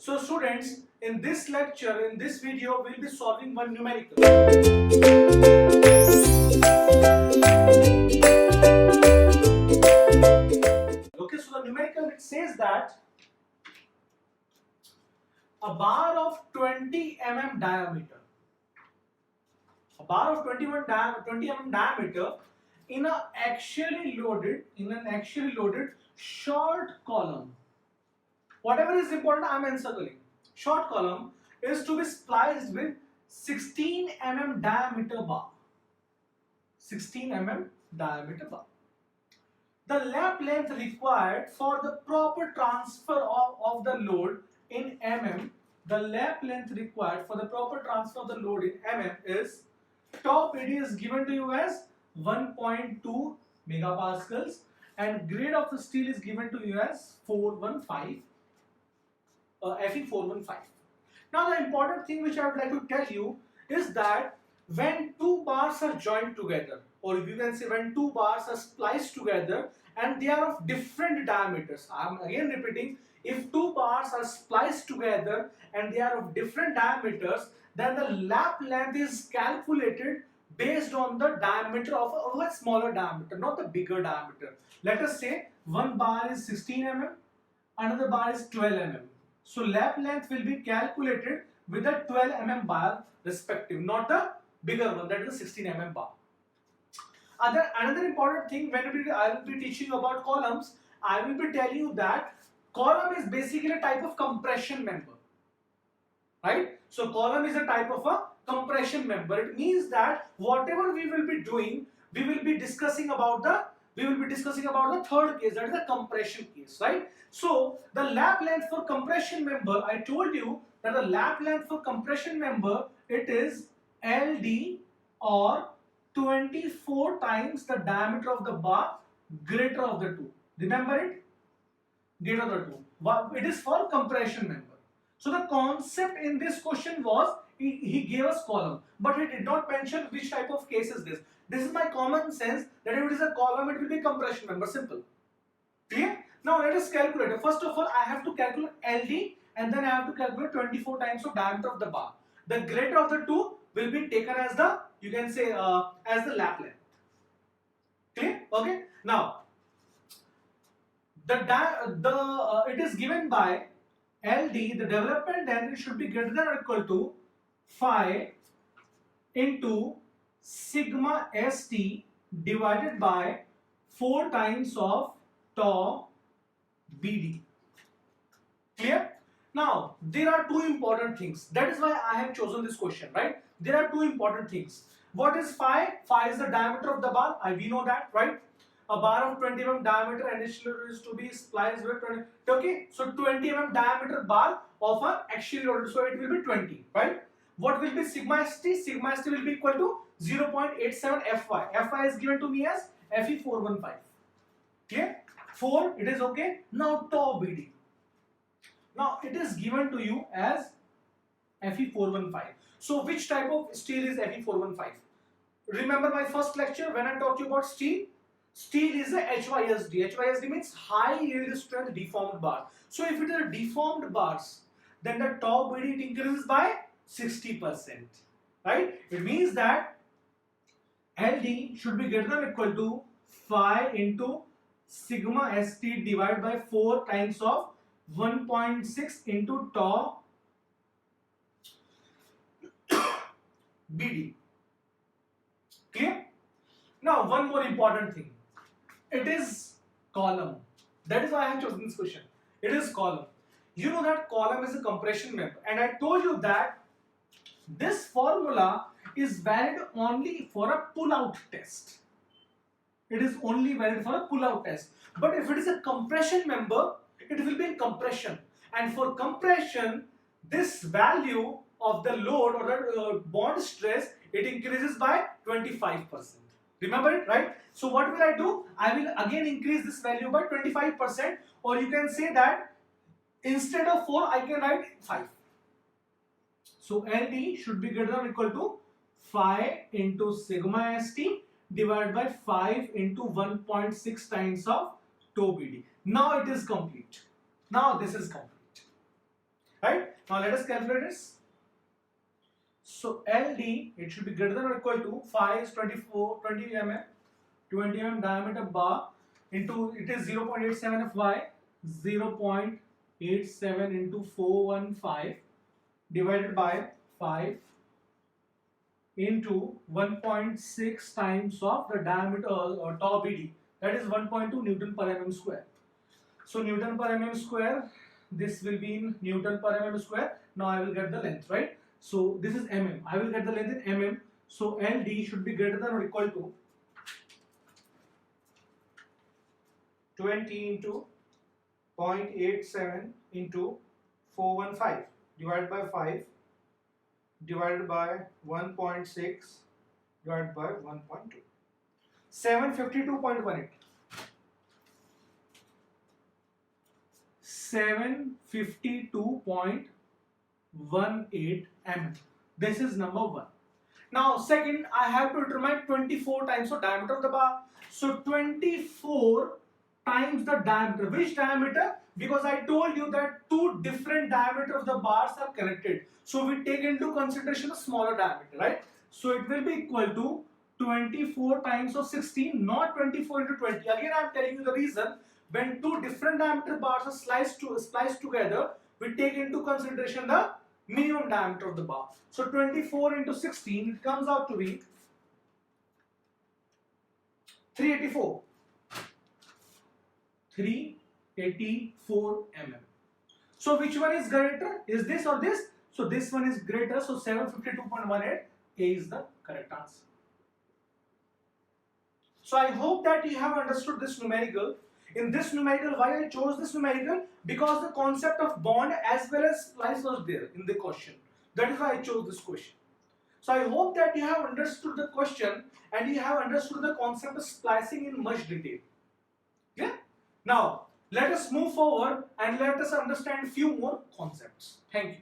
So students, in this lecture, in this video, we'll be solving one numerical. Okay, so the numerical, it says that a bar of 20 mm diameter, a bar of 20 mm diameter in an axially loaded short column. Whatever is important, I am encircling. Short column is to be spliced with 16 mm diameter bar. 16 mm diameter bar. The lap length required for the proper transfer of the load in mm, the lap length required for the proper transfer of the load in mm is, top AD is given to you as 1.2 megapascals and grade of the steel is given to you as 415. Fe415. Now the important thing which I would like to tell you is that when two bars are joined together, or you can say when two bars are spliced together and they are of different diameters. I am again repeating, if two bars are spliced together and they are of different diameters, then the lap length is calculated based on the diameter of a smaller diameter, not the bigger diameter. Let us say one bar is 16 mm, another bar is 12 mm. So lap length will be calculated with the 12 mm bar respective, not the bigger one, that is the 16 mm bar. Another important thing, when I will be teaching about columns, I will be telling you that column is basically a type of compression member, right? So column is a type of a compression member. It means that whatever we will be doing, we will be discussing about the third case, that is the compression case, right? So the lap length for compression member, I told you that the lap length for compression member, it is LD, or 24 times the diameter of the bar greater of the two. Remember it? Greater of the two. It is for compression member. So the concept in this question was, he gave us column, but he did not mention which type of case is this. This is my common sense that if it is a column, it will be compression member. Simple. Clear? Now let us calculate. First of all, I have to calculate LD and then I have to calculate 24 times of diameter of the bar. The greater of the two will be taken as the, you can say, as the lap length. Clear? Okay. Now, it is given by LD, the development length should be greater than or equal to phi into sigma st divided by 4 times of tau BD. Clear? Now, there are two important things. That is why I have chosen this question, right? There are two important things. What is phi? Phi is the diameter of the bar. We know that, right? A bar of 20 mm diameter initially is to be spliced with 20. Okay, so 20 mm diameter bar of an axially loaded, so it will be 20, right? What will be sigma st? Sigma st will be equal to 0.87 Fy. Fy is given to me as Fe415. Clear? 4, it is okay. Now tau BD. Now it is given to you as Fe415. So which type of steel is Fe415? Remember my first lecture when I talked to you about steel? Steel is a HYSD. HYSD means high yield strength deformed bar. So if it is a deformed bars, then the tau BD it increases by 60%. Right? It means that LD should be greater than or equal to phi into sigma st divided by 4 times of 1.6 into tau BD. Clear? Now one more important thing. It is column. That is why I have chosen this question. It is column. You know that column is a compression member, and I told you that this formula is valid only for a pull-out test. It is only valid for a pull-out test. But if it is a compression member, it will be in compression. And for compression, this value of the load or the bond stress, it increases by 25%. Remember it, right? So what will I do? I will again increase this value by 25%, or you can say that instead of 4, I can write 5. So LD should be greater than or equal to phi into sigma st divided by 5 into 1.6 times of tau BD. Now it is complete. Now this is complete. Right? Now let us calculate this. So LD, it should be greater than or equal to 5 is 20 mm, 20 mm diameter bar into, it is 0.87 Fy, 0.87 into 415 divided by 5 into 1.6 times of the diameter or tau BD, that is 1.2 Newton per mm square. So Newton per mm square, this will be in Newton per mm square. Now I will get the length, right? So this is mm. I will get the length in mm. So LD should be greater than or equal to 20 into 0.87 into 415 divided by 5 divided by 1.6 divided by 1.2. 752.18. 752.18 mm. This is number 1. Now second, I have to determine 24 times the diameter of the bar. So 24 times the diameter. Which diameter? Because I told you that two different diameters of the bars are connected. So we take into consideration a smaller diameter, right? So it will be equal to 24 times of 16, not 24 into 20. Again, I am telling you the reason. When two different diameter bars are spliced together, we take into consideration the minimum diameter of the bar. So 24 into 16, it comes out to be 384. 384 mm. So which one is greater? Is this or this? So this one is greater. So 752.18 A is the correct answer. So I hope that you have understood this numerical. In this numerical, why I chose this numerical? Because the concept of bond as well as splice was there in the question. That is why I chose this question. So I hope that you have understood the question and you have understood the concept of splicing in much detail. Yeah? Now, let us move forward and let us understand few more concepts. Thank you.